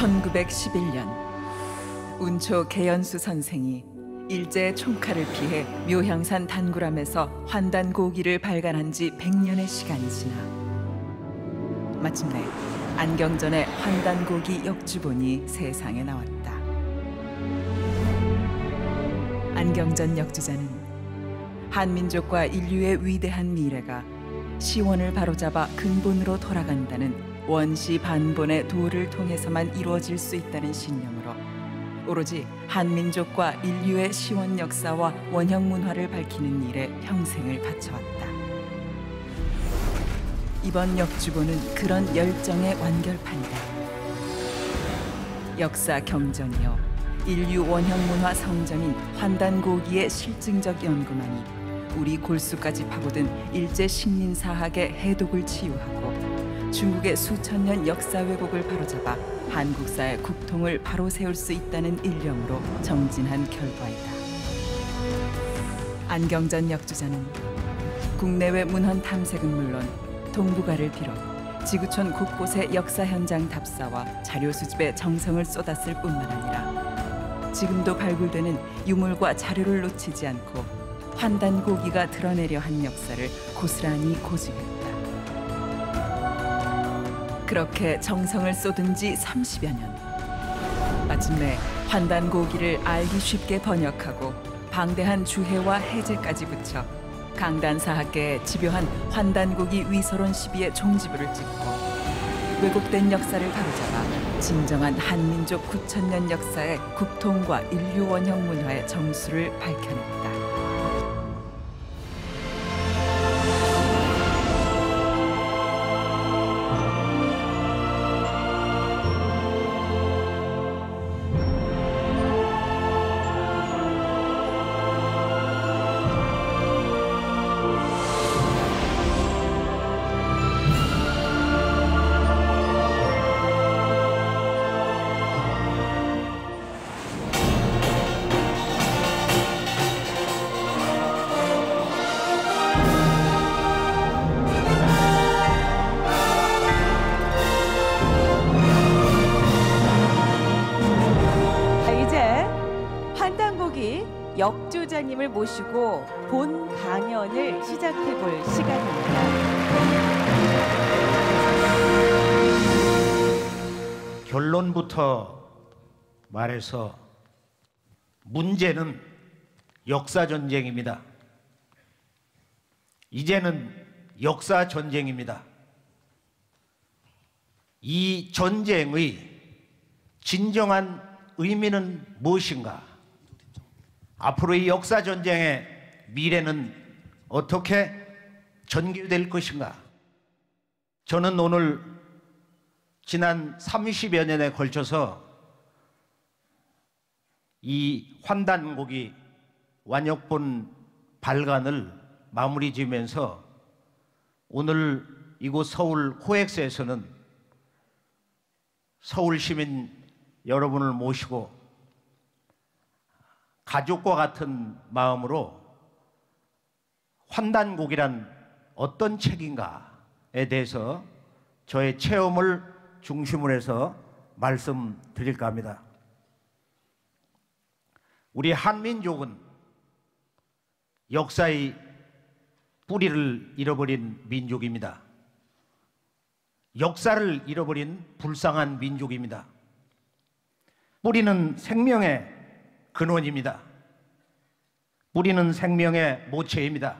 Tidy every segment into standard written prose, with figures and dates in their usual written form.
1911년 운초 개연수 선생이 일제의 총칼을 피해 묘향산 단구람에서 환단고기를 발간한 지 100년의 시간이 지나 마침내 안경전의 환단고기 역주본이 세상에 나왔다. 안경전 역주자는 한민족과 인류의 위대한 미래가 시원을 바로잡아 근본으로 돌아간다는 원시 반본의 도를 통해서만 이루어질 수 있다는 신념으로 오로지 한민족과 인류의 시원 역사와 원형 문화를 밝히는 일에 평생을 바쳐왔다. 이번 역주본은 그런 열정의 완결판이다. 역사 경전이요 인류 원형 문화 성전인 환단고기의 실증적 연구만이 우리 골수까지 파고든 일제 식민사학의 해독을 치유하고 중국의 수천 년 역사 왜곡을 바로잡아 한국사의 국통을 바로 세울 수 있다는 일념으로 정진한 결과이다. 안경전 역주자는 국내외 문헌 탐색은 물론 동북아를 비롯 지구촌 곳곳의 역사 현장 답사와 자료 수집에 정성을 쏟았을 뿐만 아니라 지금도 발굴되는 유물과 자료를 놓치지 않고 환단고기가 드러내려 한 역사를 고스란히 고증했다. 그렇게 정성을 쏟은 지 30여 년. 마침내 환단고기를 알기 쉽게 번역하고 방대한 주해와 해제까지 붙여 강단사학계에 집요한 환단고기 위서론 시비의 종지부를 찍고 왜곡된 역사를 바로잡아 진정한 한민족 9,000년 역사의 국통과 인류 원형 문화의 정수를 밝혀냈다. 역주자님을 모시고 본 강연을 시작해 볼 시간입니다. 결론부터 말해서 문제는 역사전쟁입니다. 이제는 역사전쟁입니다. 이 전쟁의 진정한 의미는 무엇인가? 앞으로의 역사전쟁의 미래는 어떻게 전개될 것인가? 저는 오늘 지난 30여 년에 걸쳐서 이 환단고기 완역본 발간을 마무리 지으면서 오늘 이곳 서울 코엑스에서는 서울 시민 여러분을 모시고 가족과 같은 마음으로 환단고기란 어떤 책인가에 대해서 저의 체험을 중심으로 해서 말씀드릴까 합니다. 우리 한민족은 역사의 뿌리를 잃어버린 민족입니다. 역사를 잃어버린 불쌍한 민족입니다. 뿌리는 생명의 근원입니다. 뿌리는 생명의 모체입니다.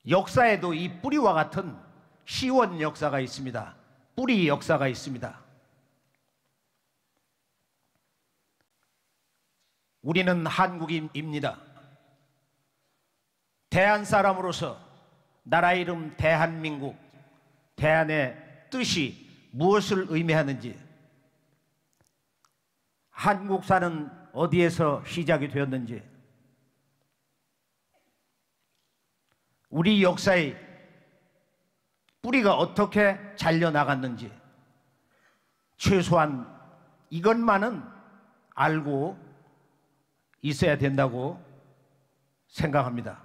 역사에도 이 뿌리와 같은 시원 역사가 있습니다. 뿌리 역사가 있습니다. 우리는 한국인입니다. 대한 사람으로서 나라 이름 대한민국, 대한의 뜻이 무엇을 의미하는지, 한국사는 어디에서 시작이 되었는지, 우리 역사의 뿌리가 어떻게 잘려나갔는지 최소한 이것만은 알고 있어야 된다고 생각합니다.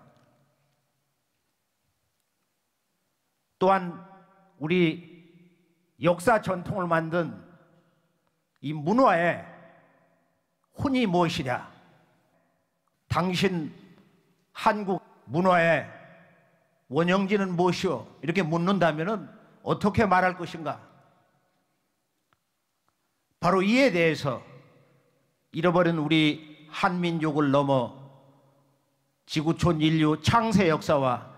또한 우리 역사 전통을 만든 이 문화의 혼이 무엇이냐? 당신 한국 문화의 원형지는 무엇이오? 이렇게 묻는다면 어떻게 말할 것인가? 바로 이에 대해서 잃어버린 우리 한민족을 넘어 지구촌 인류 창세 역사와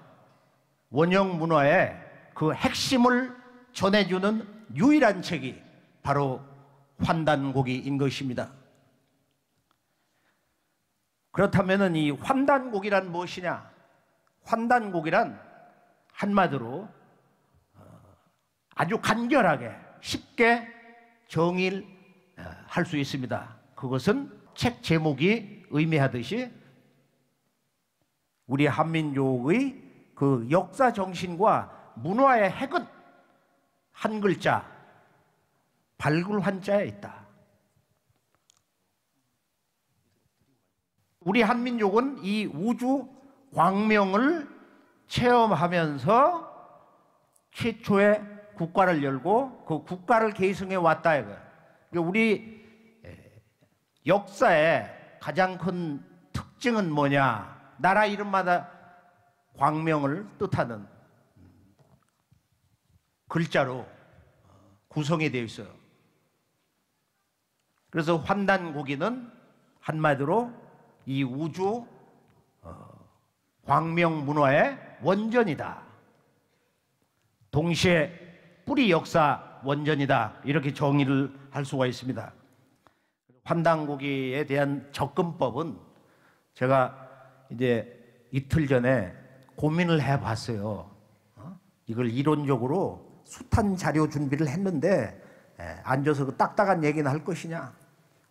원형 문화의 그 핵심을 전해주는 유일한 책이 바로 환단고기인 것입니다. 그렇다면 이 환단고기란 무엇이냐? 환단고기란 한마디로 아주 간결하게 쉽게 정의를 할 수 있습니다. 그것은 책 제목이 의미하듯이 우리 한민족의 그 역사 정신과 문화의 핵은 한 글자 발굴환자에 있다. 우리 한민족은 이 우주 광명을 체험하면서 최초의 국가를 열고 그 국가를 계승해 왔다 이거예요. 우리 역사의 가장 큰 특징은 뭐냐? 나라 이름마다 광명을 뜻하는 글자로 구성이 되어 있어요. 그래서 환단고기는 한마디로 이 우주 광명 문화의 원전이다. 동시에 뿌리 역사 원전이다. 이렇게 정의를 할 수가 있습니다. 환단고기에 대한 접근법은 제가 이제 이틀 전에 고민을 해봤어요. 이걸 이론적으로 숱한 자료 준비를 했는데 앉아서 그 딱딱한 얘기는 할 것이냐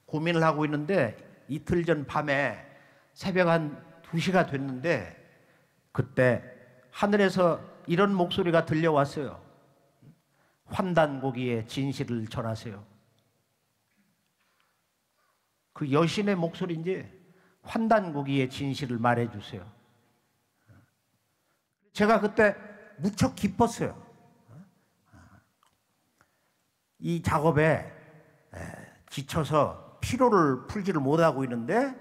고민을 하고 있는데 이틀 전 밤에 새벽 한 2시가 됐는데 그때 하늘에서 이런 목소리가 들려왔어요. 환단고기의 진실을 전하세요. 그 여신의 목소리인지 환단고기의 진실을 말해주세요. 제가 그때 무척 기뻤어요. 이 작업에 지쳐서 피로를 풀지를 못하고 있는데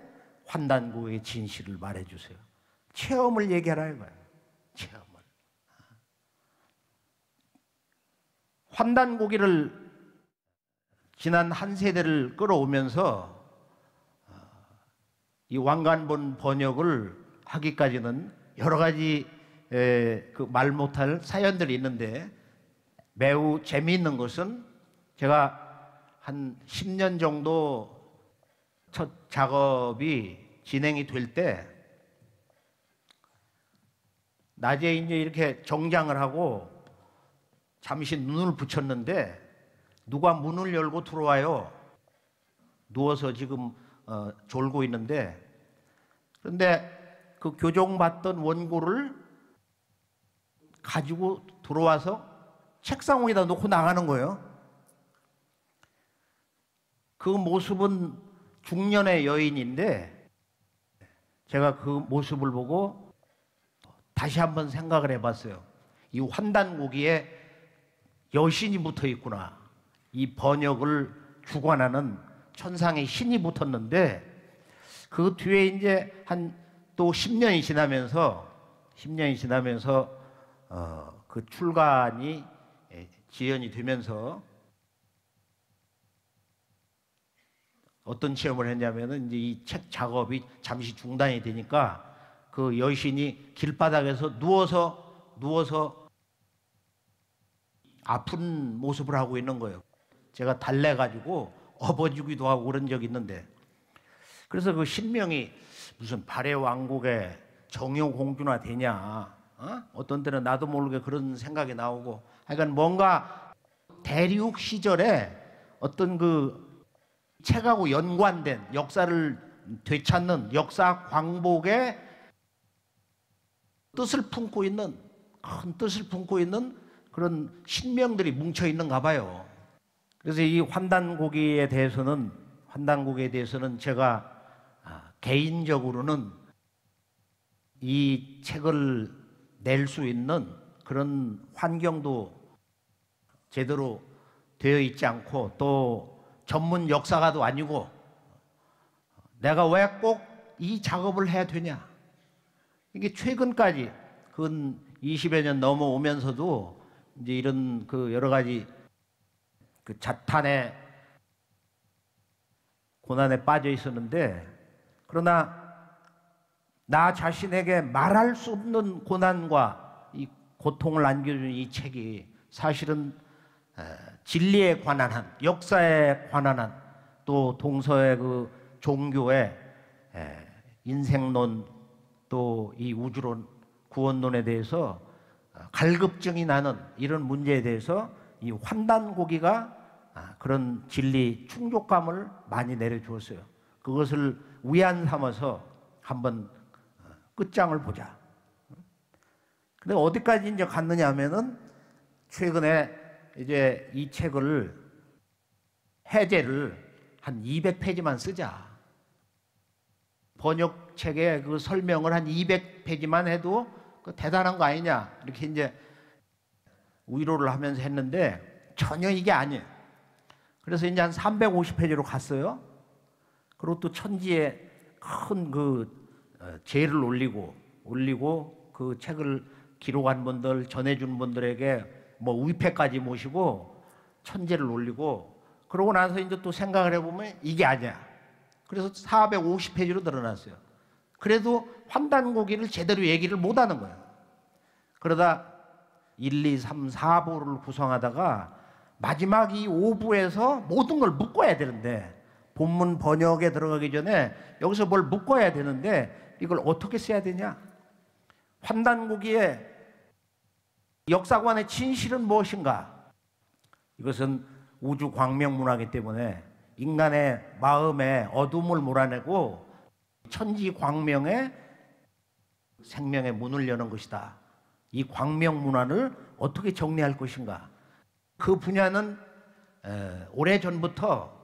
환단고기의 진실을 말해주세요. 체험을 얘기하라 이거예요. 체험을. 환단고기를 지난 한 세대를 끌어오면서 이 왕관본 번역을 하기까지는 여러 가지 그 말 못할 사연들이 있는데 매우 재미있는 것은 제가 한 10년 정도 첫 작업이 진행이 될 때 낮에 이제 이렇게 정장을 하고 잠시 눈을 붙였는데 누가 문을 열고 들어와요. 누워서 지금 졸고 있는데 그런데 그 교정받던 원고를 가지고 들어와서 책상 위에다 놓고 나가는 거예요. 그 모습은 중년의 여인인데 제가 그 모습을 보고 다시 한번 생각을 해봤어요. 이 환단고기에 여신이 붙어 있구나. 이 번역을 주관하는 천상의 신이 붙었는데 그 뒤에 이제 한 또 10년이 지나면서 그 출간이 지연이 되면서 어떤 체험을 했냐면은 이제 이 책 작업이 잠시 중단이 되니까 그 여신이 길바닥에서 누워서 아픈 모습을 하고 있는 거예요. 제가 달래가지고 업어주기도 하고 그런 적이 있는데 그래서 그 신명이 무슨 발해 왕국의 정효공주나 되냐 어떤 때는 나도 모르게 그런 생각이 나오고 하여간 뭔가 대륙 시절에 어떤 그 책하고 연관된 역사를 되찾는 역사 광복의 뜻을 품고 있는 큰 뜻을 품고 있는 그런 신명들이 뭉쳐 있는가 봐요. 그래서 이 환단고기에 대해서는 제가 개인적으로는 이 책을 낼 수 있는 그런 환경도 제대로 되어 있지 않고 또 전문 역사가도 아니고 내가 왜 꼭 이 작업을 해야 되냐. 이게 최근까지 근 20여 년 넘어오면서도 이제 이런 그 여러 가지 그 자탄의 고난에 빠져 있었는데, 그러나 나 자신에게 말할 수 없는 고난과 이 고통을 안겨준 이 책이 사실은 진리에 관한 한, 역사에 관한 한, 또 동서의 그 종교의 인생론, 또 이 우주론, 구원론에 대해서 갈급증이 나는 이런 문제에 대해서 이 환단고기가 그런 진리 충족감을 많이 내려주었어요. 그것을 위안 삼아서 한번 끝장을 보자. 근데 어디까지 이제 갔느냐 하면은 최근에 이제 이 책을 해제를 한 200페이지만 쓰자. 번역책에 그 설명을 한 200페이지만 해도 그 대단한 거 아니냐. 이렇게 이제 위로를 하면서 했는데 전혀 이게 아니에요. 그래서 이제 한 350페이지로 갔어요. 그리고 또 천지에 큰 그 제를 올리고 그 책을 기록한 분들, 전해준 분들에게 뭐 위패까지 모시고 천재를 올리고, 그러고 나서 이제 또 생각을 해보면 이게 아니야. 그래서 450페이지로 늘어났어요. 그래도 환단고기를 제대로 얘기를 못하는 거예요. 그러다 1, 2, 3, 4부를 구성하다가 마지막 이 5부에서 모든 걸 묶어야 되는데, 본문 번역에 들어가기 전에 여기서 뭘 묶어야 되는데 이걸 어떻게 써야 되냐? 환단고기의 역사관의 진실은 무엇인가? 이것은 우주 광명 문화이기 때문에 인간의 마음에 어둠을 몰아내고 천지 광명의 생명의 문을 여는 것이다. 이 광명 문화를 어떻게 정리할 것인가? 그 분야는 오래전부터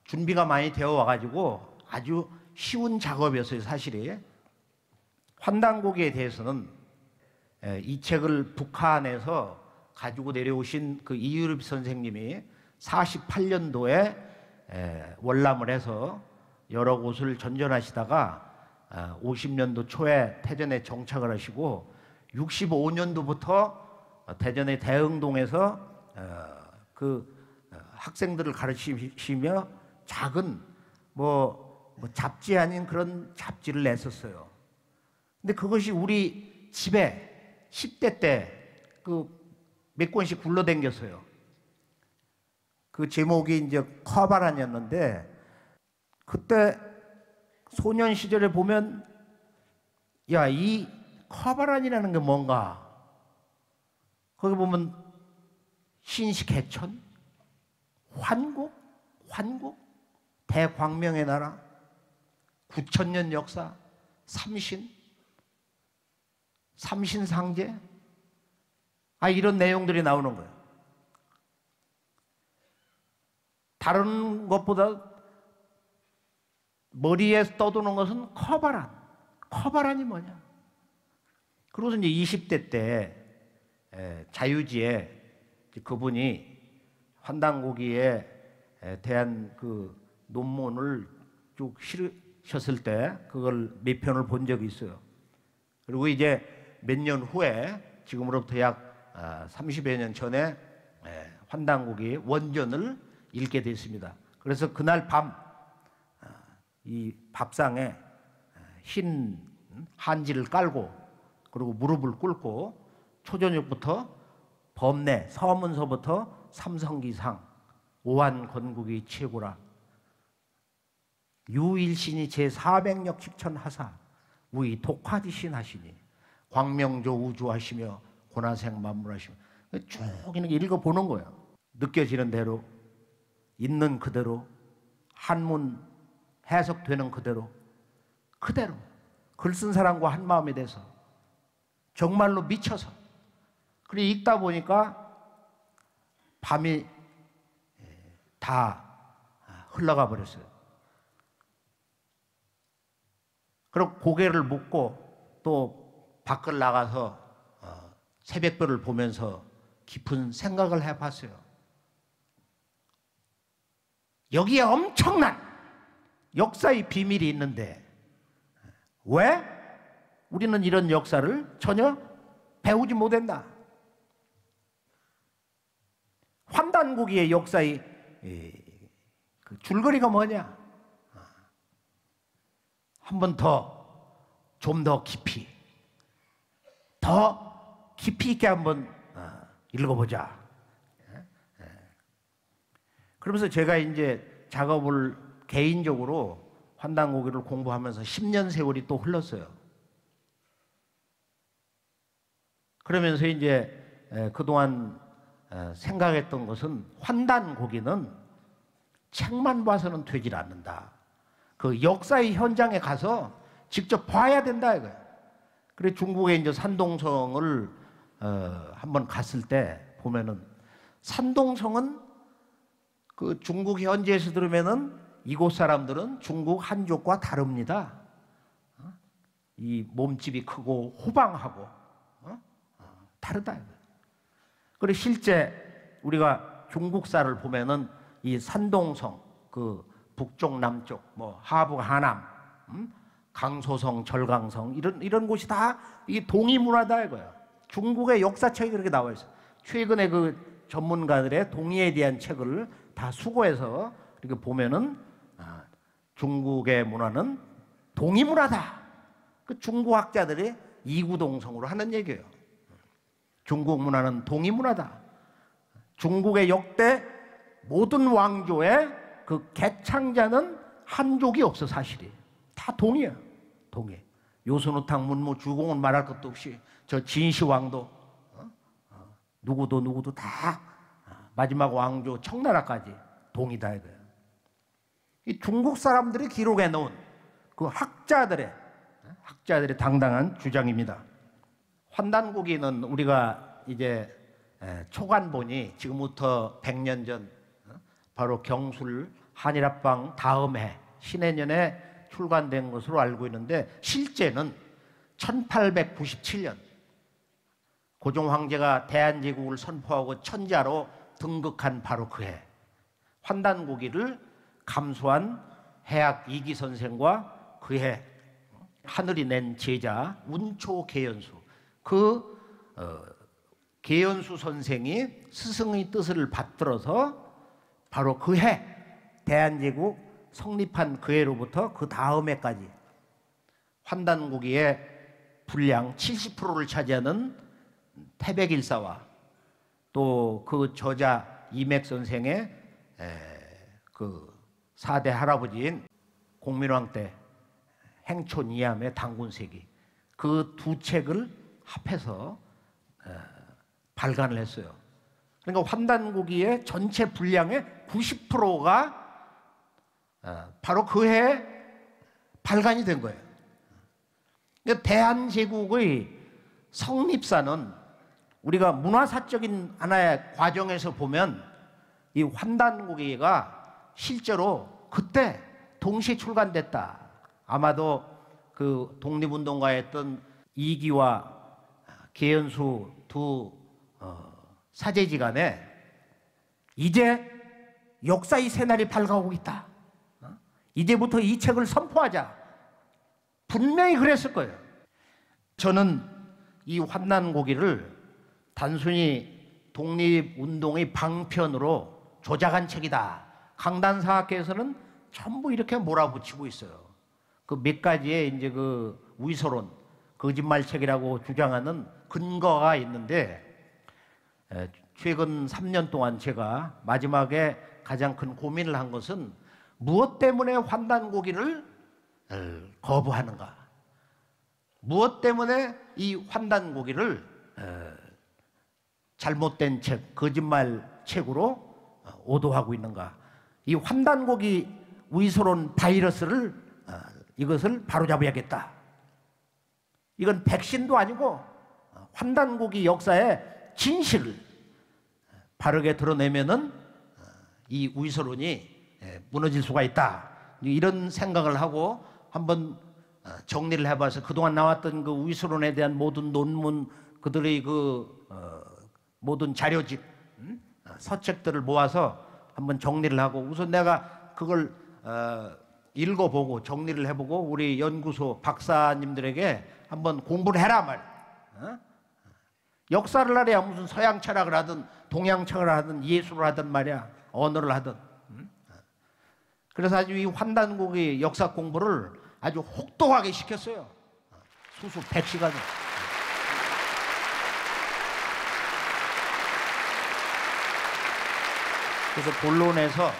준비가 많이 되어 와가지고 아주 쉬운 작업이었어요, 사실이. 환단고기에 대해서는 이 책을 북한에서 가지고 내려오신 그 이유립 선생님이 48년도에 월남을 해서 여러 곳을 전전하시다가 50년도 초에 태전에 정착을 하시고 65년도부터 대전의 대흥동에서 그 학생들을 가르치시며 작은 뭐 잡지 아닌 그런 잡지를 냈었어요. 근데 그것이 우리 집에 10대 때 그 몇 권씩 굴러댕겼어요. 그 제목이 이제 커바란이었는데, 그때 소년 시절에 보면 야, 이 커바란이라는 게 뭔가, 거기 보면 신식해천, 환국, 대광명의 나라, 9,000년 역사, 삼신상제, 이런 내용들이 나오는 거예요. 다른 것보다 머리에 떠도는 것은 커바란이 뭐냐? 그러고서 이제 20대 때 자유지에 그분이 환단고기에 대한 그 논문을 쭉 실으셨을 때 그걸 몇 편을 본 적이 있어요. 그리고 이제 몇 년 후에, 지금으로부터 약 30여 년 전에 환단고기 원전을 읽게 됐습니다. 그래서 그날 밤 이 밥상에 흰 한지를 깔고, 그리고 무릎을 꿇고 초저녁부터 법내 서문서부터 삼성기상 오한건국이 최고라, 유일신이 제400역 직천하사 우이 독화지신 하시니 광명조 우주하시며 고나생 만물하시며, 쭉 이렇게 읽어보는 거예요. 느껴지는 대로, 있는 그대로, 한문 해석되는 그대로 글 쓴 사람과 한 마음이 돼서 정말로 미쳐서, 그래 읽다 보니까 밤이 다 흘러가 버렸어요. 그리고 고개를 묶고 또 밖을 나가서 새벽별을 보면서 깊은 생각을 해봤어요. 여기에 엄청난 역사의 비밀이 있는데 왜 우리는 이런 역사를 전혀 배우지 못했나? 환단고기의 역사의 그 줄거리가 뭐냐? 한 번 좀 더 깊이, 더 깊이 있게 한번 읽어보자. 그러면서 제가 이제 작업을 개인적으로 환단고기를 공부하면서 10년 세월이 또 흘렀어요. 그러면서 이제 그동안 생각했던 것은 환단고기는 책만 봐서는 되질 않는다. 그 역사의 현장에 가서 직접 봐야 된다 이거예요. 그래 중국의 이제 산동성을 한번 갔을 때 보면은 산동성은 그 중국 현지에서 들으면은 이곳 사람들은 중국 한족과 다릅니다. 이 몸집이 크고 호방하고 다르다. 그래 실제 우리가 중국사를 보면은 이 산동성 그 북쪽 남쪽 뭐 하북 하남 강소성 절강성 이런 곳이 다 이 동이 문화다 이거야. 중국의 역사책이 그렇게 나와 있어. 최근에 그 전문가들의 동의에 대한 책을 다 수고해서 이렇게 보면은 중국의 문화는 동이 문화다. 그 중국 학자들이 이구동성으로 하는 얘기예요. 중국 문화는 동이 문화다. 중국의 역대 모든 왕조의 그 개창자는 한족이 없어 사실이. 다 동이야. 동이. 요순우탕 문무 주공은 말할 것도 없이 저 진시황도 누구도 다 마지막 왕조 청나라까지 동이다 이거예요. 이 중국 사람들이 기록해 놓은 그 학자들의 당당한 주장입니다. 환단고기는 우리가 이제 초간본이 지금부터 100년 전 바로 경술 한일합방 다음 해 신해년에 출간된 것으로 알고 있는데 실제는 1897년 고종 황제가 대한제국을 선포하고 천자로 등극한 바로 그 해 환단고기를 감수한 해학 이기 선생과 그해 하늘이 낸 제자 운초 계연수 그 계연수 선생이 스승의 뜻을 받들어서 바로 그 해 대한제국 성립한 그 해로부터 그 다음 해까지 환단고기의 분량 70%를 차지하는 태백일사와 또 그 저자 이맥 선생의 그 4대 할아버지인 공민왕 때 행촌 이암의 당군세기 그 두 책을 합해서 발간을 했어요. 그러니까 환단고기의 전체 분량의 90%가 바로 그 해에 발간이 된 거예요. 그러니까 대한제국의 성립사는 우리가 문화사적인 하나의 과정에서 보면 이 환단고기가 실제로 그때 동시에 출간됐다. 아마도 그 독립운동가였던 이기와 계연수 두 사제지간에 이제 역사의 새날이 밝아오고 있다. 이제부터 이 책을 선포하자. 분명히 그랬을 거예요. 저는 이 환단고기를 단순히 독립운동의 방편으로 조작한 책이다. 강단사학계에서는 전부 이렇게 몰아붙이고 있어요. 그 몇 가지의 이제 그 위서론, 거짓말책이라고 주장하는 근거가 있는데 최근 3년 동안 제가 마지막에 가장 큰 고민을 한 것은 무엇 때문에 환단고기를 거부하는가? 무엇 때문에 이 환단고기를 잘못된 책, 거짓말 책으로 오도하고 있는가? 이 환단고기 위서론 바이러스를 이것을 바로잡아야겠다. 이건 백신도 아니고 환단고기 역사의 진실을 바르게 드러내면은 이 위서론이 무너질 수가 있다. 이런 생각을 하고 한번 정리를 해봐서 그동안 나왔던 그 위서론에 대한 모든 논문, 그들의 그 모든 자료집, 서책들을 모아서 한번 정리를 하고 우선 내가 그걸 읽어보고 정리를 해보고 우리 연구소 박사님들에게 한번 공부를 해라 말이야. 역사를 하랴 무슨 서양 철학을 하든 동양 철학을 하든 예술을 하든 말이야. 언어를 하든. 그래서 아주 이 환단고기 역사 공부를 아주 혹독하게 시켰어요. 수수 100시간을. 그래서 본론에서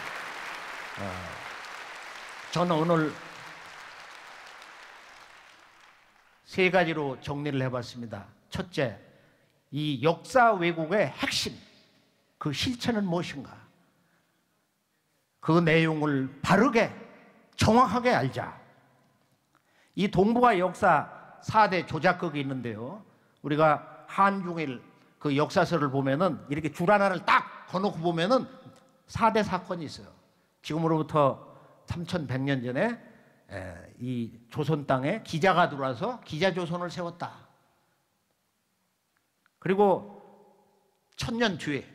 저는 오늘 세 가지로 정리를 해봤습니다. 첫째, 이 역사 왜곡의 핵심, 그 실체는 무엇인가? 그 내용을 바르게 정확하게 알자. 이 동북아 역사 4대 조작극이 있는데요. 우리가 한중일 그 역사서를 보면은 이렇게 줄 하나를 딱 거놓고 보면은 4대 사건이 있어요. 지금으로부터 3100년 전에 이 조선 땅에 기자가 들어와서 기자조선을 세웠다. 그리고 1000년 뒤에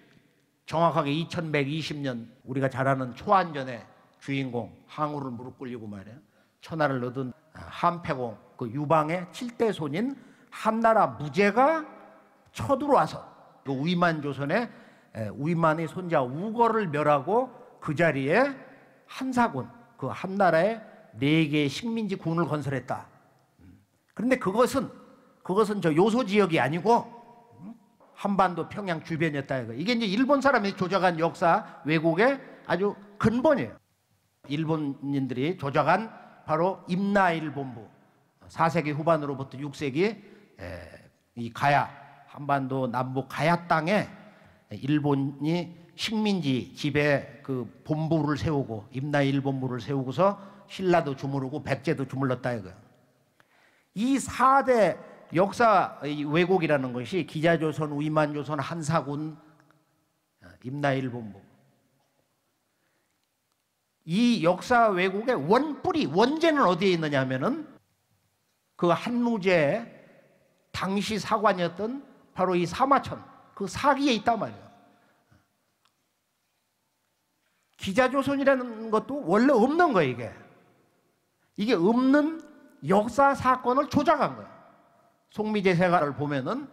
정확하게 2120년 우리가 잘 아는 초안전의 주인공 항우를 무릎 꿇리고 말이야. 천하를 얻은 한패공 그 유방의 7대 손인 한나라 무제가 쳐들어와서 그 위만 조선의 위만의 손자 우거를 멸하고 그 자리에 한사군 그 한나라의 4개의 식민지 군을 건설했다. 그런데 그것은 저 요소 지역이 아니고 한반도 평양 주변이었다. 이게 이제 일본 사람이 조작한 역사 왜곡의 아주 근본이에요. 일본인들이 조작한 바로 임나일 본부 4세기 후반으로부터 6세기 이 가야 한반도 남북 가야 땅에 일본이 식민지 집에 그 본부를 세우고 임나일 본부를 세우고서 신라도 주무르고 백제도 주물렀다 이거예요. 이 4대 역사 왜곡이라는 것이 기자조선, 위만조선, 한사군, 임나일 본부. 이 역사 왜곡의 원뿌리, 원죄는 어디에 있느냐 하면은 그 한무제의 당시 사관이었던 바로 이 사마천, 그 사기에 있단 말이에요. 기자조선이라는 것도 원래 없는 거예요, 이게. 이게 없는 역사 사건을 조작한 거예요. 송미제 세가를 보면은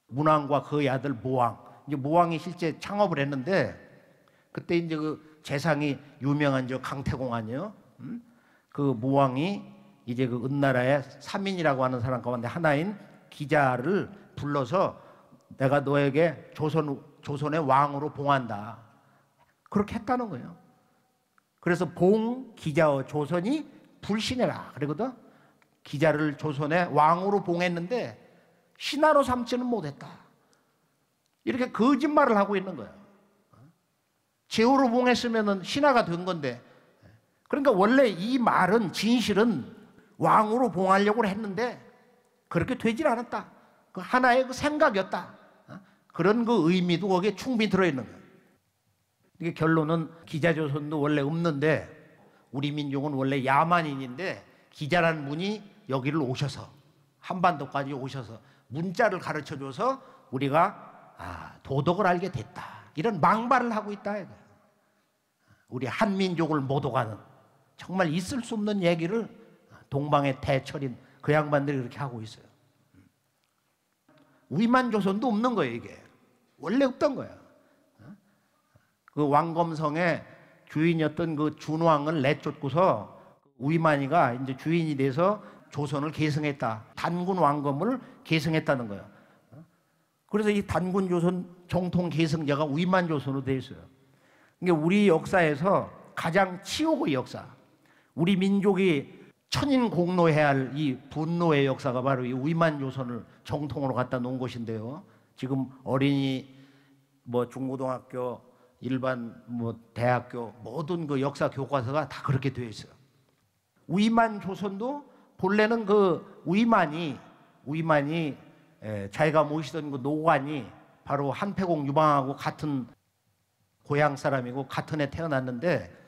문왕과 그의 아들 모왕, 이제 모왕이 실제 창업을 했는데 그때 이제 그 재상이 유명한 저 강태공 아니에요? 그 모왕이 이제 그 은나라의 삼인이라고 하는 사람 가운데 하나인 기자를 불러서 내가 너에게 조선의 왕으로 봉한다. 그렇게 했다는 거예요. 그래서 봉 기자의 조선이 불신해라. 그러거든. 기자를 조선의 왕으로 봉했는데 신하로 삼지는 못했다. 이렇게 거짓말을 하고 있는 거예요. 제후로 봉했으면 신하가 된 건데. 그러니까 원래 이 말은 진실은 왕으로 봉하려고 했는데 그렇게 되질 않았다. 그 하나의 그 생각이었다. 그런 그 의미도 거기에 충분히 들어있는 거예요. 이게 결론은 기자조선도 원래 없는데 우리 민족은 원래 야만인인데 기자라는 분이 여기를 오셔서 한반도까지 오셔서 문자를 가르쳐줘서 우리가 도덕을 알게 됐다. 이런 망발을 하고 있다. 우리 한민족을 모독하는 정말 있을 수 없는 얘기를 동방의 대철인 그 양반들이 그렇게 하고 있어요. 위만조선도 없는 거예요, 이게. 원래 없던 거예요. 그 왕검성의 주인이었던 그 준왕을 내쫓고서 위만이가 이제 주인이 돼서 조선을 계승했다. 단군 왕검을 계승했다는 거예요. 그래서 이 단군 조선 정통 계승자가 위만조선으로 되어 있어요. 그러니까 우리 역사에서 가장 치욕의 역사, 우리 민족이 천인공노해야 할 이 분노의 역사가 바로 이 위만조선을 정통으로 갖다 놓은 것인데요. 지금 어린이 뭐 중고등학교 일반 뭐 대학교 모든 그 역사 교과서가 다 그렇게 되어 있어요. 위만조선도 본래는 그 위만이 자기가 모시던 그 노관이 바로 한패공 유방하고 같은 고향 사람이고 같은 해 태어났는데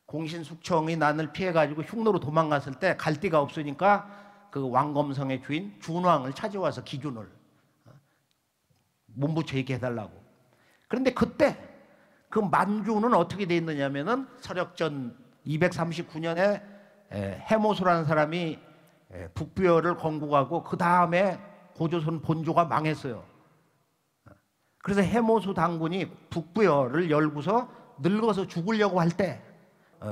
공신숙청이 난을 피해가지고 흉노로 도망갔을 때 갈 데가 없으니까 그 왕검성의 주인 준왕을 찾아와서 기준을 몸부쳐 있게 해달라고. 그런데 그때 그 만주는 어떻게 돼 있느냐면은 서력전 239년에 해모수라는 사람이 북부여를 건국하고 그 다음에 고조선 본조가 망했어요. 그래서 해모수 당군이 북부여를 열고서 늙어서 죽으려고 할 때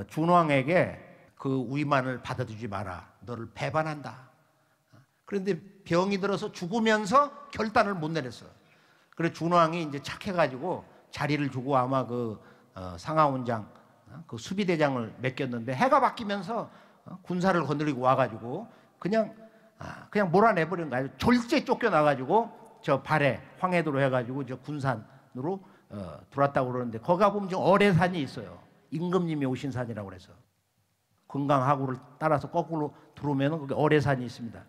준왕에게 그 위만을 받아주지 마라. 너를 배반한다. 그런데 병이 들어서 죽으면서 결단을 못 내렸어. 그래서 준왕이 이제 착해가지고 자리를 주고 아마 그 상하원장, 그 수비대장을 맡겼는데 해가 바뀌면서 군사를 건드리고 와가지고 그냥 몰아내버린 거예요. 졸제 쫓겨나가지고 저 발에 황해도로 해가지고 저 군산으로 들어왔다고 그러는데 거기 가보면 좀 어뢰산이 있어요. 임금님이 오신 산이라고 그래서 금강하구를 따라서 거꾸로 들어오면 거기 어뢰산이 있습니다.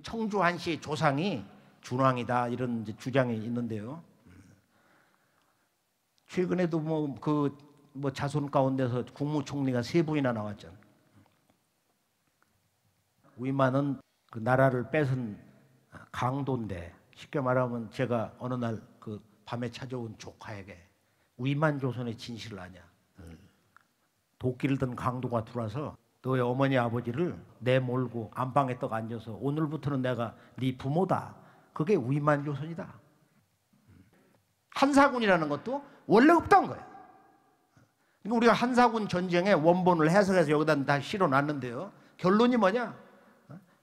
청주 한시의 조상이 준왕이다 이런 이제 주장이 있는데요. 최근에도 뭐 자손 가운데서 국무총리가 3분이나 나왔잖아요. 위만은 그 나라를 뺏은 강도인데 쉽게 말하면 제가 어느 날 그 밤에 찾아온 조카에게 위만 조선의 진실을 아냐. 도끼를 든 강도가 들어와서 너의 어머니 아버지를 내몰고 안방에 떡 앉아서 오늘부터는 내가 네 부모다. 그게 위만 조선이다. 한사군이라는 것도 원래 없던 거예요. 그러니까 우리가 한사군 전쟁의 원본을 해석해서 여기다 다 실어놨는데요. 결론이 뭐냐?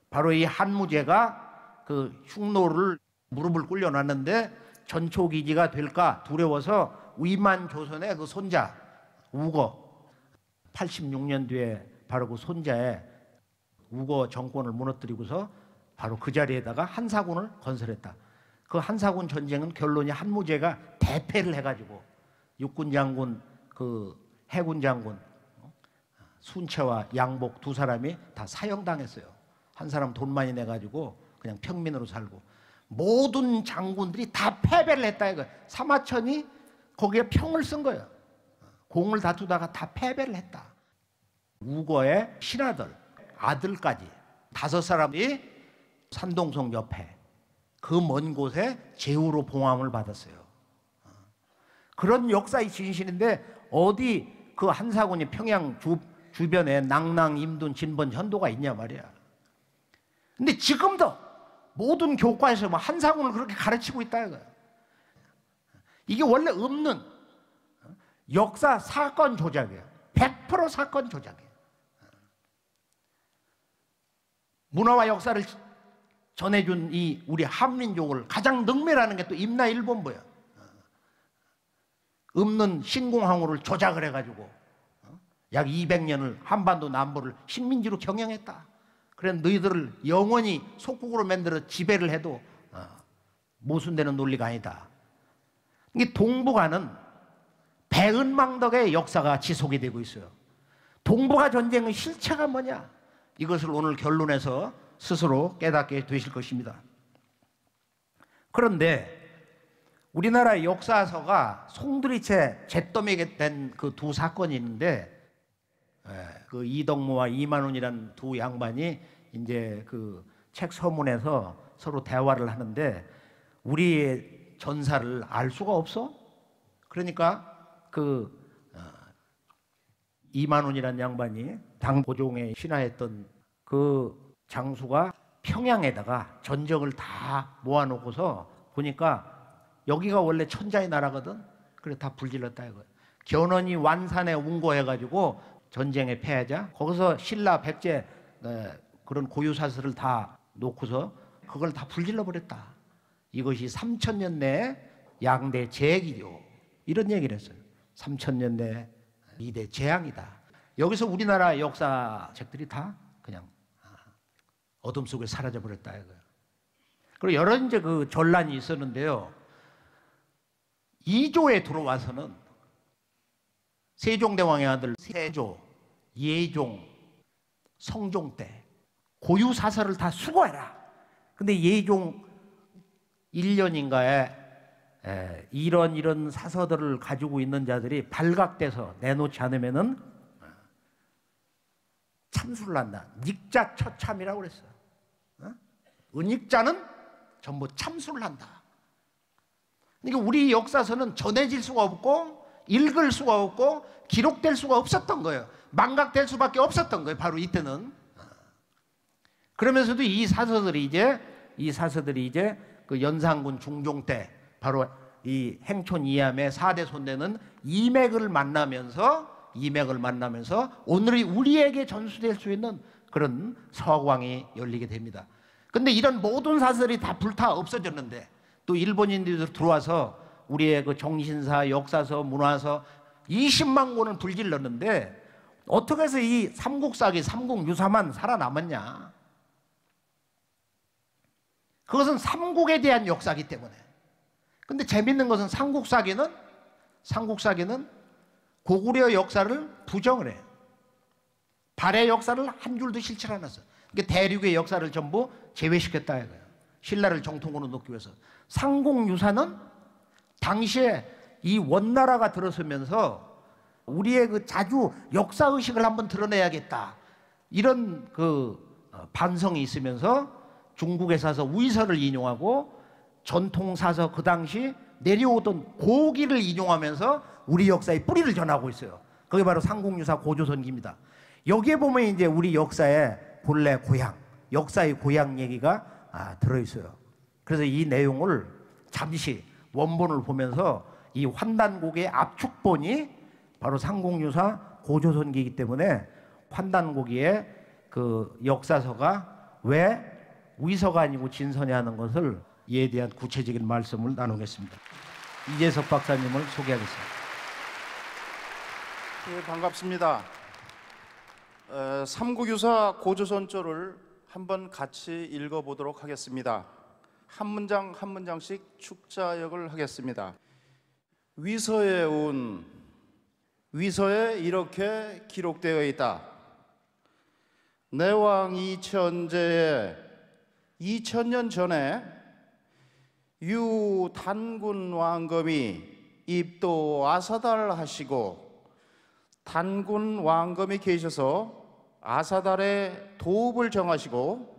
바로 이 한무제가 그 흉노를 무릎을 꿇려놨는데 전초기지가 될까 두려워서 위만 조선의 그 손자 우거 86년 뒤에 바로 그 손자의 우거 정권을 무너뜨리고서 바로 그 자리에다가 한사군을 건설했다. 그 한사군 전쟁은 결론이 한무제가 대패를 해가지고 육군 장군, 그 해군 장군 순채와 양복 2사람이 다 사형당했어요. 한 사람 돈 많이 내가지고 그냥 평민으로 살고 모든 장군들이 다 패배를 했다 이거예요. 사마천이 거기에 평을 쓴 거예요. 공을 다투다가 다 패배를 했다. 우거의 신하들, 아들까지 5사람이 산동성 옆에 그 먼 곳에 제후로 봉함을 받았어요. 그런 역사의 진실인데 어디 그 한사군이 평양 주변에 낭랑, 임둔, 진번, 현도가 있냐 말이야. 근데 지금도 모든 교과에서 뭐 한사군을 그렇게 가르치고 있다 이거야. 이게 원래 없는 역사 사건 조작이에요. 100% 사건 조작이에요. 문화와 역사를 전해준 이 우리 한민족을 가장 능멸하는 게 또 임나일본부예요. 없는 신공항우를 조작을 해가지고 약 200년을 한반도 남부를 식민지로 경영했다. 그래 너희들을 영원히 속국으로 만들어 지배를 해도 모순되는 논리가 아니다. 이게 동북아는 배은망덕의 역사가 지속이 되고 있어요. 동북아 전쟁의 실체가 뭐냐? 이것을 오늘 결론에서 스스로 깨닫게 되실 것입니다. 그런데 우리나라 역사서가 송두리째 잿더미게 된 그 2 사건이 있는데 그 이덕모와 이만훈이라는 2 양반이 이제 그 책 서문에서 서로 대화를 하는데 우리의 전사를 알 수가 없어? 그러니까 그 이만훈이라는 양반이 당보종에 신하했던 그 장수가 평양에다가 전적을 다 모아놓고서 보니까 여기가 원래 천자의 나라거든. 그래 다 불질렀다 이거야. 견훤이 완산에 운거해가지고 전쟁에 패하자 거기서 신라 백제 그런 고유사슬을 다 놓고서 그걸 다 불질러 버렸다. 이것이 3000년 내에 양대 재해기죠. 이런 얘기를 했어요. 3000년 내에 2대 재앙이다. 여기서 우리나라 역사책들이 다 그냥 어둠 속에 사라져 버렸다 이거예요. 그리고 여러 이제 그 전란이 있었는데요. 2조에 들어와서는 세종대왕의 아들 세조, 예종, 성종 때 고유 사설을 다 수거해라. 근데 예종 1년인가에 이런 사서들을 가지고 있는 자들이 발각돼서 내놓지 않으면은 참수를 한다. 닉자 처참이라고 그랬어요. 은닉자는 전부 참수를 한다. 그러니까 우리 역사서는 전해질 수가 없고 읽을 수가 없고 기록될 수가 없었던 거예요. 망각될 수밖에 없었던 거예요. 바로 이때는. 그러면서도 이 사서들이 이제 그 연산군 중종 때 바로 이 행촌 이암의 4대 손대는 이맥을 만나면서 오늘의 우리에게 전수될 수 있는 그런 서광이 열리게 됩니다. 근데 이런 모든 사설이 다 불타 없어졌는데 또 일본인들이 들어와서 우리의 그 정신사, 역사서, 문화서 20만 권을 불질렀는데 어떻게 해서 이 삼국사기, 삼국유사만 살아남았냐? 그것은 삼국에 대한 역사이기 때문에. 근데 재밌는 것은 삼국사기는 고구려 역사를 부정을 해요. 발해 역사를 한 줄도 실질 않았어요. 그러니까 대륙의 역사를 전부 제외시켰다 이거예요. 신라를 정통으로 놓기 위해서. 삼국유사는 당시에 이 원나라가 들어서면서 우리의 그 자주 역사의식을 한번 드러내야겠다. 이런 그 반성이 있으면서 중국에서 와서 위서를 인용하고 전통사서 그 당시 내려오던 고기를 인용하면서 우리 역사의 뿌리를 전하고 있어요. 그게 바로 삼국유사 고조선기입니다. 여기에 보면 이제 우리 역사의 본래 고향, 역사의 고향 얘기가 들어있어요. 그래서 이 내용을 잠시 원본을 보면서 이 환단곡의 압축본이 바로 삼국유사 고조선기이기 때문에 환단고기의 그 역사서가 왜 위서가 아니고 진서냐 하는 것을 이에 대한 구체적인 말씀을 나누겠습니다. 이재석 박사님을 소개하겠습니다. 네, 반갑습니다. 삼국유사 고조선조를 한번 같이 읽어보도록 하겠습니다. 한 문장 한 문장씩 축자역을 하겠습니다. 위서에 이렇게 기록되어 있다. 내왕 이천제에 2000년 전에 유단군 왕검이 입도 아사달 하시고 단군 왕검이 계셔서 아사달의 도읍을 정하시고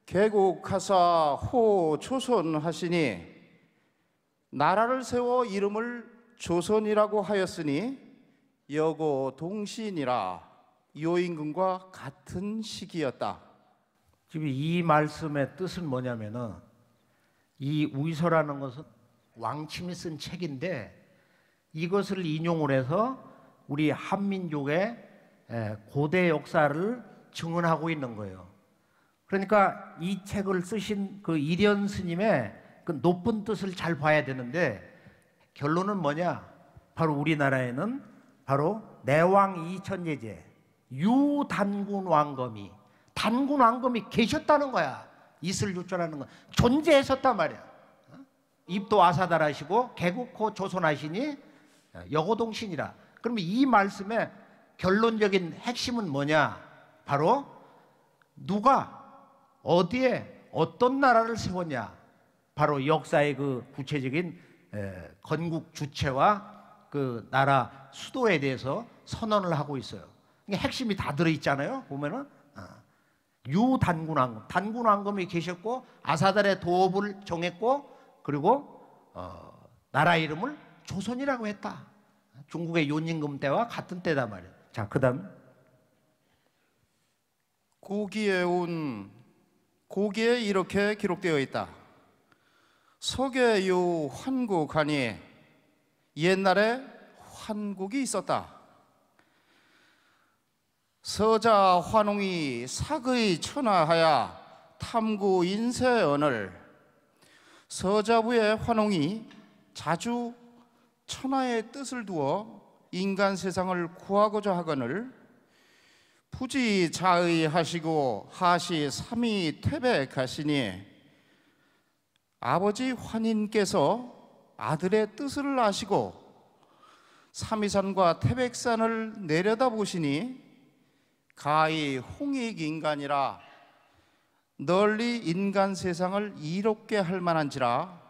개국하사 호 조선 하시니 나라를 세워 이름을 조선이라고 하였으니 여고 동신이라 요임금과 같은 시기였다. 지금 이 말씀의 뜻은 뭐냐면은 이 위서라는 것은 왕침이 쓴 책인데 이것을 인용을 해서 우리 한민족의 고대 역사를 증언하고 있는 거예요. 그러니까 이 책을 쓰신 그 이련 스님의 그 높은 뜻을 잘 봐야 되는데 결론은 뭐냐? 바로 우리나라에는 바로 내왕 이천예제 유단군 왕검이 단군 왕검이 계셨다는 거야. 있을 유자라는 건 존재했었단 말이야. 입도 아사달 하시고 개국호 조선하시니 여고동신이라. 그러면 이 말씀의 결론적인 핵심은 뭐냐? 바로 누가 어디에 어떤 나라를 세웠냐? 바로 역사의 그 구체적인 건국 주체와 그 나라 수도에 대해서 선언을 하고 있어요. 핵심이 다 들어있잖아요. 보면은 유단군 왕검, 단군 왕검이 계셨고 아사달의 도읍을 정했고 그리고 나라 이름을 조선이라고 했다. 중국의 요임금 때와 같은 때다 말이에요. 자, 그다음 고기에 이렇게 기록되어 있다. 서계유 환국하니 옛날에 환국이 있었다. 서자 환웅이 사의 천하하야 탐구 인세언을. 서자부의 환웅이 자주 천하의 뜻을 두어 인간 세상을 구하고자 하거늘 부지자의하시고 하시 삼위 퇴백하시니 아버지 환인께서 아들의 뜻을 아시고 삼위산과 태백산을 내려다보시니 가히 홍익인간이라 널리 인간 세상을 이롭게 할 만한지라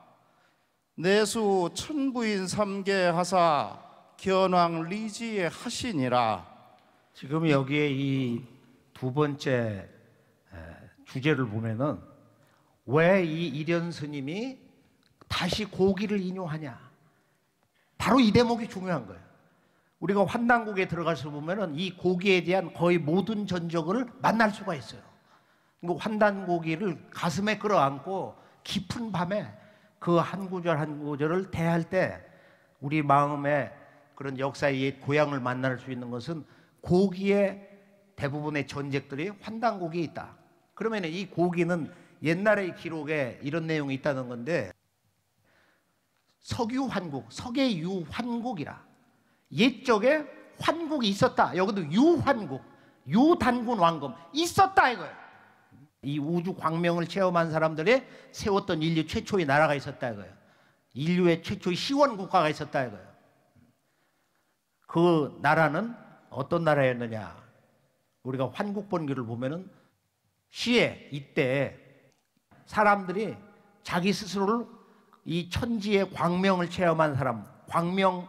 내수 천부인 삼계 하사 견왕 리지에 하시니라. 지금 여기에 이 두 번째 주제를 보면은 왜 이 이련 스님이 다시 고기를 인용하냐? 바로 이 대목이 중요한 거예요. 우리가 환단곡에 들어가서 보면은 이 고기에 대한 거의 모든 전적을 만날 수가 있어요. 그 환단고기를 가슴에 끌어안고 깊은 밤에 그 한 구절 한 구절을 대할 때 우리 마음에 그런 역사의 옛 고향을 만날 수 있는 것은 고기의 대부분의 전적들이 환단고기에 있다. 그러면 이 고기는 옛날의 기록에 이런 내용이 있다는 건데, 석유환국, 석의유환국이라, 옛적에 환국이 있었다. 여기도 유환국, 유단군 왕금 있었다 이거예요. 이 우주 광명을 체험한 사람들이 세웠던 인류 최초의 나라가 있었다 이거예요. 인류의 최초의 시원 국가가 있었다 이거예요. 그 나라는 어떤 나라였느냐? 우리가 환국본기를 보면은 시에 이때 사람들이 자기 스스로를 이 천지의 광명을 체험한 사람, 광명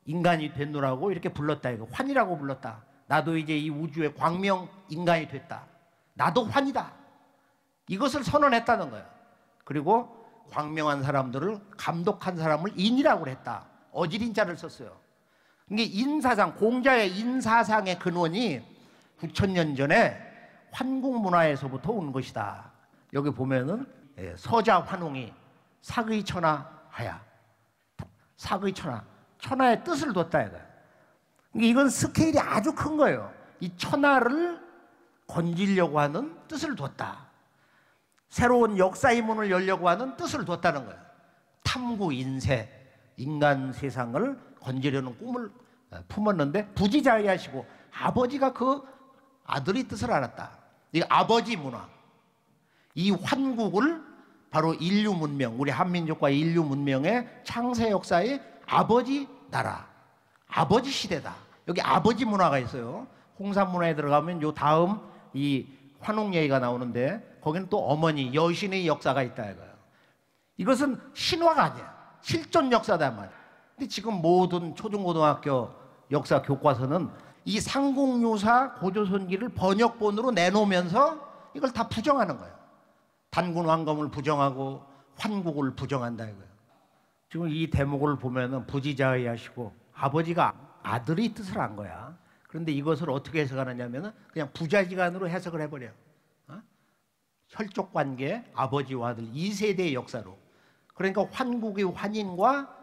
인간이 됐노라고 이렇게 불렀다 이거. 환이라고 불렀다. 나도 이제 이 우주의 광명 인간이 됐다. 나도 환이다. 이것을 선언했다는 거예요. 그리고 광명한 사람들을 감독한 사람을 인이라고 했다. 어지린자를 썼어요. 이게 인사상, 공자의 인사상의 근원이 9,000년 전에 환국 문화에서부터 온 것이다. 여기 보면은 서자 환웅이 사의천하하야. 사의천하. 천하의 뜻을 뒀다 이거야. 이건 스케일이 아주 큰 거예요. 이 천하를 건지려고 하는 뜻을 뒀다. 새로운 역사의 문을 열려고 하는 뜻을 뒀다는 거예요. 탐구 인세, 인간 세상을 건지려는 꿈을 품었는데 부지자의하시고 아버지가 그 아들의 뜻을 알았다. 이 아버지 문화, 이 환국을 바로 인류 문명, 우리 한민족과 인류 문명의 창세 역사의 아버지 나라, 아버지 시대다. 여기 아버지 문화가 있어요. 홍산 문화에 들어가면 요 다음 이 환웅 얘기가 나오는데 거기는 또 어머니 여신의 역사가 있다 이거예요. 이것은 신화가 아니야. 실존 역사다 말이야. 근데 지금 모든 초중고등학교 역사 교과서는 이 상공유사 고조선기를 번역본으로 내놓으면서 이걸 다 부정하는 거예요. 단군 왕검을 부정하고 환국을 부정한다 이거예요. 지금 이 대목을 보면은 부지자의하시고 아버지가 아들의 뜻을 안 거야. 그런데 이것을 어떻게 해석하느냐면은 그냥 부자지간으로 해석을 해버려. 혈족 관계, 아버지와 아들 2세대의 역사로. 그러니까 환국의 환인과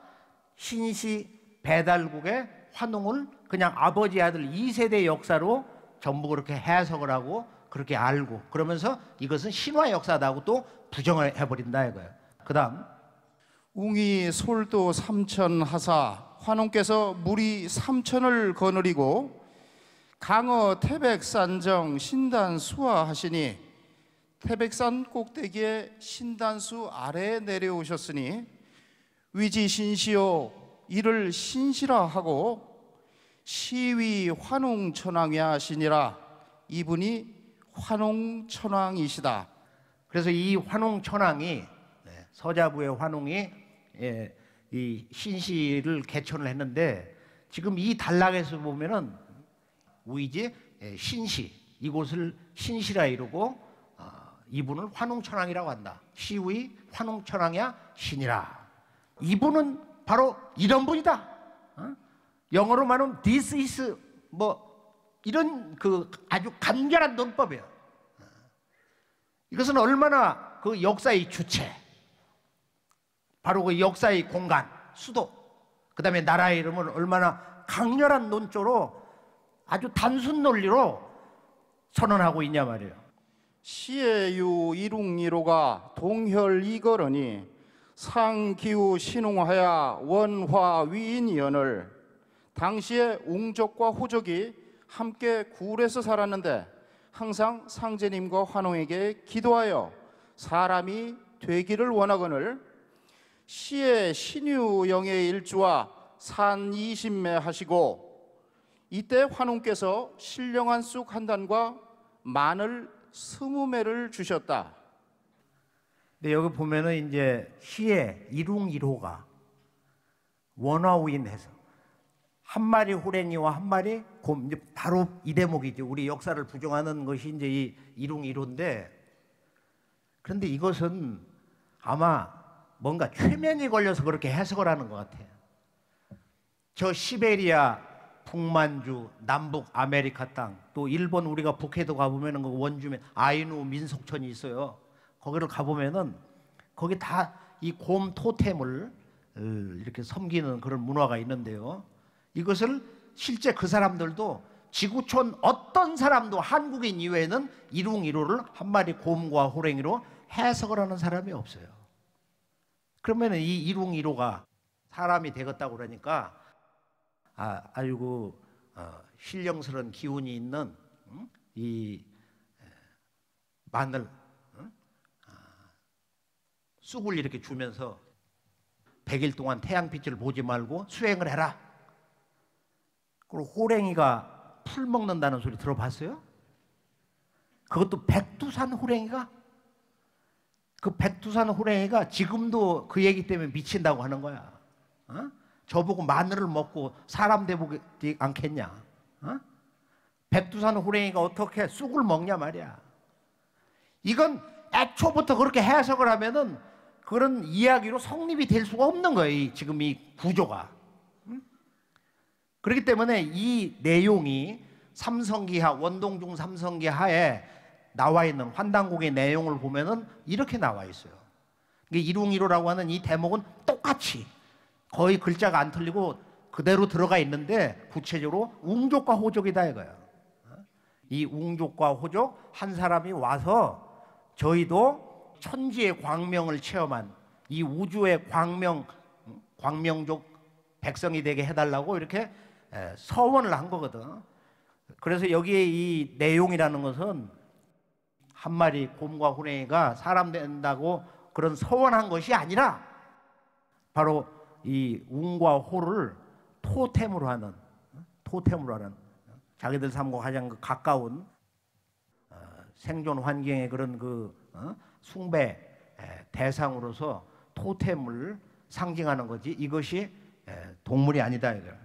신시 배달국의 환웅을 그냥 아버지 아들 2세대 역사로 전부 그렇게 해석을 하고 그렇게 알고 그러면서 이것은 신화 역사다고 또 부정을 해버린다 이거예요. 그 다음 웅이 솔도 삼천 하사 환웅께서 무리 삼천을 거느리고 강어 태백산정 신단수화 하시니 태백산 꼭대기에 신단수 아래에 내려오셨으니 위지신시오 이를 신시라 하고 시위 환웅천왕이야 하시니라. 이분이 환웅천왕이시다. 그래서 이 환웅천왕이 서자부의 환웅이 이 신시를 개천을 했는데 지금 이 단락에서 보면은 우이지 신시 이곳을 신시라 이루고 이분을 환웅천왕이라고 한다. 시위 환웅천왕이야 신이라. 이분은 바로 이런 분이다. 영어로 말하면 this is 뭐 이런 그 아주 간결한 논법이에요. 이것은 얼마나 그 역사의 주체, 바로 그 역사의 공간, 수도, 그 다음에 나라의 이름을 얼마나 강렬한 논조로 아주 단순 논리로 선언하고 있냐 말이에요. 시에유 이룽이로가 동혈이거러니 상기우 신웅하야 원화 위인연을. 당시에 웅족과 호족이 함께 굴에서 살았는데 항상 상제님과 환웅에게 기도하여 사람이 되기를 원하거늘 시의 신유영의 일주와 산 20매 하시고 이때 환웅께서 신령한 쑥 한 단과 마늘 20매를 주셨다. 근데 여기 보면은 이제 시의 이룽이로가 원화우인해서 한 마리 호랭이와 한 마리 곰, 이제 바로 이 대목이죠. 우리 역사를 부정하는 것이 이제 이 이룽이로인데, 그런데 이것은 아마 뭔가 최면이 걸려서 그렇게 해석을 하는 것 같아요. 저 시베리아, 북만주, 남북 아메리카 땅, 또 일본 우리가 북해도 가보면은 그 원주민 아이누 민속촌이 있어요. 거기를 가보면은 거기 다 이 곰 토템을 이렇게 섬기는 그런 문화가 있는데요. 이것을 실제 그 사람들도 지구촌 어떤 사람도 한국인 이외에는 일웅이로를 한 마리 곰과 호랭이로 해석을 하는 사람이 없어요. 그러면 이 일웅이로가 사람이 되겠다고 그러니까 아이고 신령스러운 기운이 있는 이 마늘 쑥을 이렇게 주면서 100일 동안 태양빛을 보지 말고 수행을 해라. 그리고 호랭이가 풀 먹는다는 소리 들어봤어요? 그것도 백두산 호랭이가? 그 백두산 호랭이가 지금도 그 얘기 때문에 미친다고 하는 거야. 저보고 마늘을 먹고 사람 되보지 않겠냐? 백두산 호랭이가 어떻게 쑥을 먹냐 말이야. 이건 애초부터 그렇게 해석을 하면은 그런 이야기로 성립이 될 수가 없는 거예요. 지금 이 구조가. 그렇기 때문에 이 내용이 삼성기하, 원동중 삼성기하에 나와 있는 환단곡의 내용을 보면은 이렇게 나와 있어요. 일웅이로라고 하는 이 대목은 똑같이 거의 글자가 안 틀리고 그대로 들어가 있는데 구체적으로 웅족과 호족이다 이거예요. 이 웅족과 호족 한 사람이 와서 저희도 천지의 광명을 체험한 이 우주의 광명족 백성이 되게 해달라고 이렇게 서원을 한 거거든. 그래서 여기에 이 내용이라는 것은 한 마리 곰과 호랭이가 사람 된다고 그런 서원한 것이 아니라 바로 이 웅과 호를 토템으로 하는 자기들 삶과 가장 가까운 생존 환경의 그런 숭배 대상으로서 토템을 상징하는 거지 이것이 동물이 아니다 이거예요.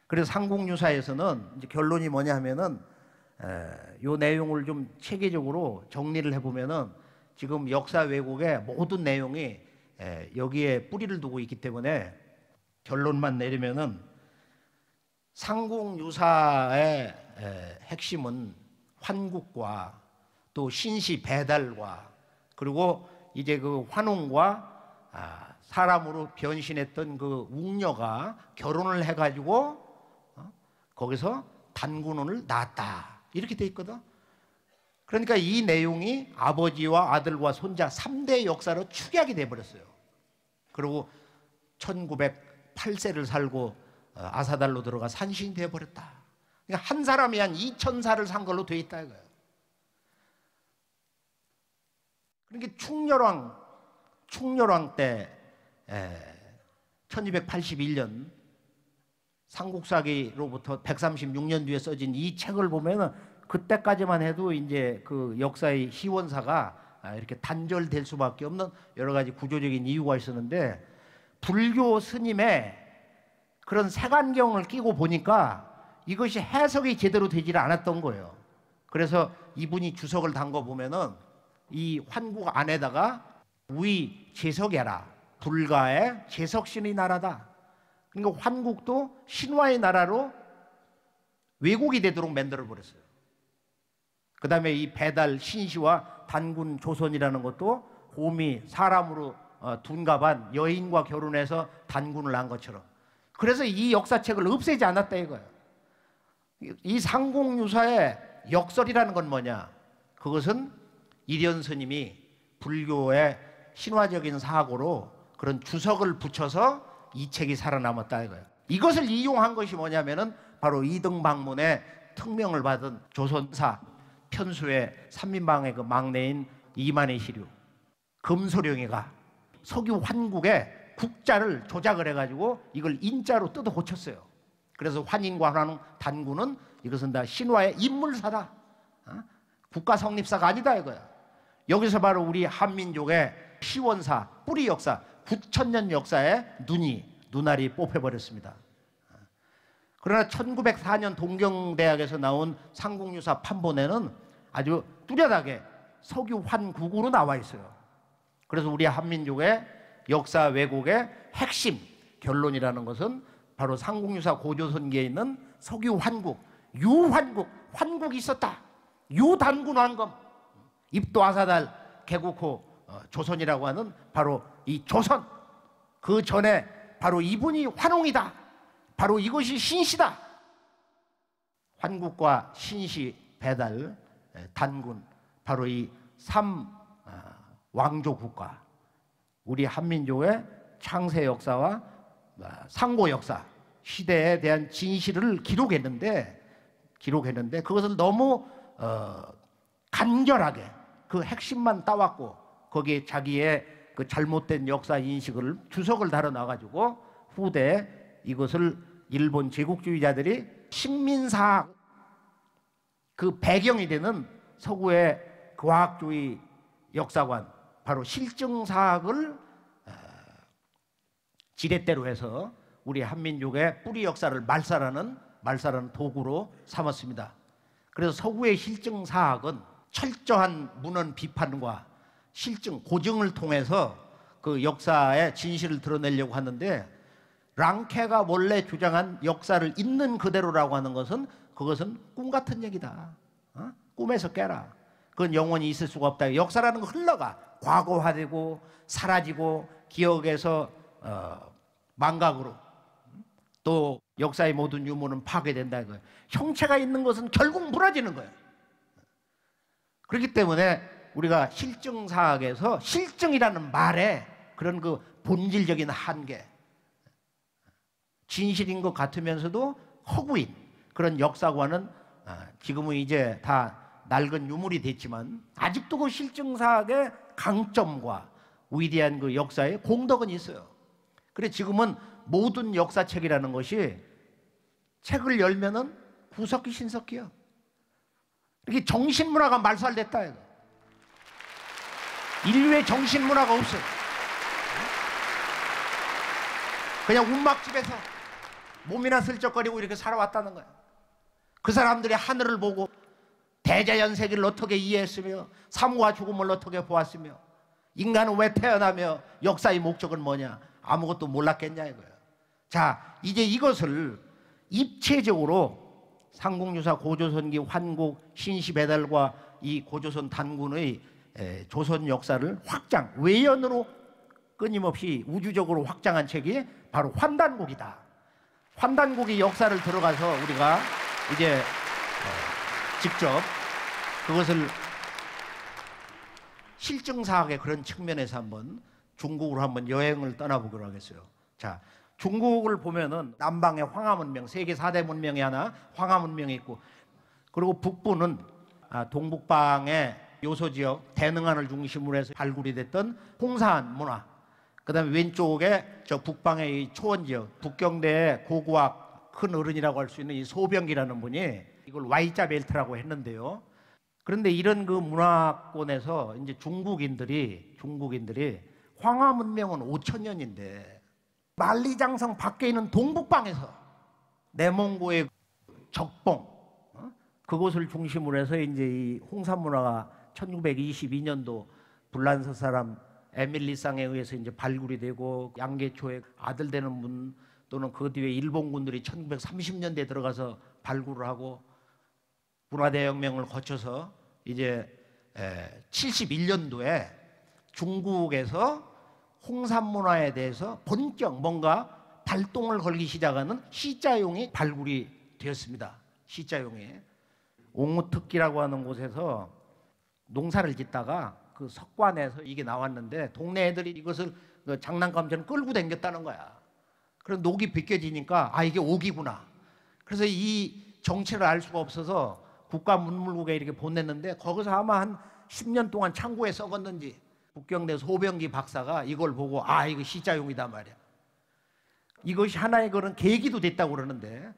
그래서 삼국유사에서는 이제 결론이 뭐냐 하면은 요 내용을 좀 체계적으로 정리를 해보면은 지금 역사 왜곡의 모든 내용이 여기에 뿌리를 두고 있기 때문에 결론만 내리면은 삼국유사의 핵심은 환국과 또 신시 배달과 그리고 이제 그 환웅과 사람으로 변신했던 그 웅녀가 결혼을 해가지고 거기서 단군을 낳았다 이렇게 돼 있거든. 그러니까 이 내용이 아버지와 아들과 손자 3대 역사로 축약이 돼버렸어요. 그리고 1908세를 살고 아사달로 들어가 산신이 돼버렸다. 그러니까 한 사람이 한 2000살을 산 걸로 돼 있다 이거예요. 그러니까 충렬왕 때 1281년 삼국사기로부터 136년 뒤에 써진 이 책을 보면은 그때까지만 해도 이제 그 역사의 희원사가 이렇게 단절될 수밖에 없는 여러 가지 구조적인 이유가 있었는데 불교 스님의 그런 색안경을 끼고 보니까 이것이 해석이 제대로 되질 않았던 거예요. 그래서 이분이 주석을 담궈 보면은 이 환국 안에다가 우이 제석해라. 불가의 제석신의 나라다. 그러니까 환국도 신화의 나라로 왜곡이 되도록 만들어 버렸어요. 그 다음에 이 배달 신시와 단군 조선이라는 것도 곰이 사람으로 둔갑한 여인과 결혼해서 단군을 낳은 것처럼. 그래서 이 역사책을 없애지 않았다 이거예요. 이 상공유사의 역설이라는 건 뭐냐? 그것은 이련 스님이 불교의 신화적인 사고로 그런 주석을 붙여서 이 책이 살아남았다 이거예요. 이것을 이용한 것이 뭐냐면은 바로 이등방문의 특명을 받은 조선사 편수의 삼민방의 그 막내인 이만희 시류 금소령이가 석유 환국의 국자를 조작을 해가지고 이걸 인자로 뜯어 고쳤어요. 그래서 환인과 환웅 단군은 이것은 다 신화의 인물사다. 국가 성립사가 아니다 이거야. 여기서 바로 우리 한민족의 시원사, 뿌리 역사, 9,000년 역사의 눈알이 뽑혀버렸습니다. 그러나 1904년 동경대학에서 나온 삼국유사 판본에는 아주 뚜렷하게 석유 환국으로 나와 있어요. 그래서 우리 한민족의 역사 왜곡의 핵심, 결론이라는 것은 바로 상국유사 고조선기에 있는 석유 환국, 유환국, 환국이 있었다. 유단군 왕검, 입도아사달 개국 후 조선이라고 하는 바로 이 조선, 그 전에 바로 이분이 환웅이다. 바로 이것이 신시다. 환국과 신시, 배달, 단군, 바로 이 3왕조 국가, 우리 한민족의 창세 역사와 상고 역사, 시대에 대한 진실을 기록했는데 그것을 너무 간결하게 그 핵심만 따왔고 거기에 자기의 그 잘못된 역사 인식을 주석을 달아 놔가지고 후대에 이것을 일본 제국주의자들이 식민사학 그 배경이 되는 서구의 과학주의 역사관, 바로 실증사학을 지렛대로 해서 우리 한민족의 뿌리 역사를 말살하는 도구로 삼았습니다. 그래서 서구의 실증사학은 철저한 문헌 비판과 실증, 고증을 통해서 그 역사의 진실을 드러내려고 하는데, 랑케가 원래 주장한 역사를 있는 그대로라고 하는 것은 그것은 꿈 같은 얘기다. 꿈에서 깨라. 그건 영원히 있을 수가 없다. 역사라는 건 흘러가, 과거화되고 사라지고 기억에서 망각으로, 또 역사의 모든 유무는 파괴된다 이거예요. 형체가 있는 것은 결국 무너지는 거예요. 그렇기 때문에 우리가 실증사학에서 실증이라는 말에 그런 그 본질적인 한계, 진실인 것 같으면서도 허구인 그런 역사관은 지금은 이제 다 낡은 유물이 됐지만 아직도 그 실증사학의 강점과 위대한 그 역사의 공덕은 있어요. 그래 지금은 모든 역사책이라는 것이 책을 열면은 구석기 신석기요. 이렇게 정신문화가 말살됐다 이거. 인류의 정신문화가 없어요. 그냥 운막집에서 몸이나 슬쩍거리고 이렇게 살아왔다는 거야. 그 사람들이 하늘을 보고 대자연세계를 어떻게 이해했으며 삶과 죽음을 어떻게 보았으며 인간은 왜 태어나며 역사의 목적은 뭐냐, 아무것도 몰랐겠냐 이거야. 자, 이제 이것을 입체적으로 상국유사 고조선기 환국 신시배달과 이 고조선 단군의 조선 역사를 확장, 외연으로 끊임없이 우주적으로 확장한 책이 바로 환단곡이다. 환단곡의 역사를 들어가서 우리가 이제 직접 그것을 실증사학의 그런 측면에서 한번 중국으로 한번 여행을 떠나보기로 하겠어요. 자, 중국을 보면은 남방에 황하문명, 세계 4대 문명이 하나 황하문명이 있고, 그리고 북부는 동북방의 요소지역 대능안을 중심으로 해서 발굴이 됐던 홍산 문화, 그 다음에 왼쪽에 저 북방의 이 초원지역, 북경대의 고고학 큰 어른이라고 할 수 있는 이 소병기라는 분이 이걸 Y자 벨트라고 했는데요. 그런데 이런 그 문화권에서 이제 중국인들이 황하 문명은 5,000년인데 만리장성 밖에 있는 동북방에서 내몽고의 적봉, 그곳을 중심으로 해서 이제 이 홍산 문화가 1922년도 불란서 사람 에밀리상에 의해서 이제 발굴이 되고, 양계초의 아들 되는 분 또는 그 뒤에 일본군들이 1930년대에 들어가서 발굴을 하고 문화대혁명을 거쳐서 이제 71년도에 중국에서 홍산 문화에 대해서 본격 뭔가 발동을 걸기 시작하는 시자용이 발굴이 되었습니다. 시자용이 옹우특기라고 하는 곳에서 농사를 짓다가 그 석관에서 이게 나왔는데 동네 애들이 이것을 장난감처럼 끌고 다녔다는 거야. 그래서 녹이 벗겨지니까 이게 옥이구나. 그래서 이 정체를 알 수가 없어서 국가문물국에 이렇게 보냈는데 거기서 아마 한 10년 동안 창고에 썩었는지 북경대 소병기 박사가 이걸 보고 이거 시자용이다 말이야. 이것이 하나의 그런 계기도 됐다고 그러는데,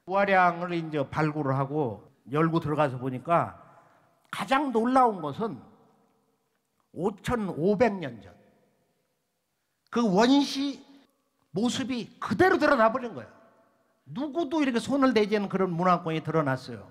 부화량을 이제 발굴을 하고 열고 들어가서 보니까 가장 놀라운 것은 5,500년 전 그 원시 모습이 그대로 드러나 버린 거예요. 누구도 이렇게 손을 대지 않는 그런 문화권이 드러났어요.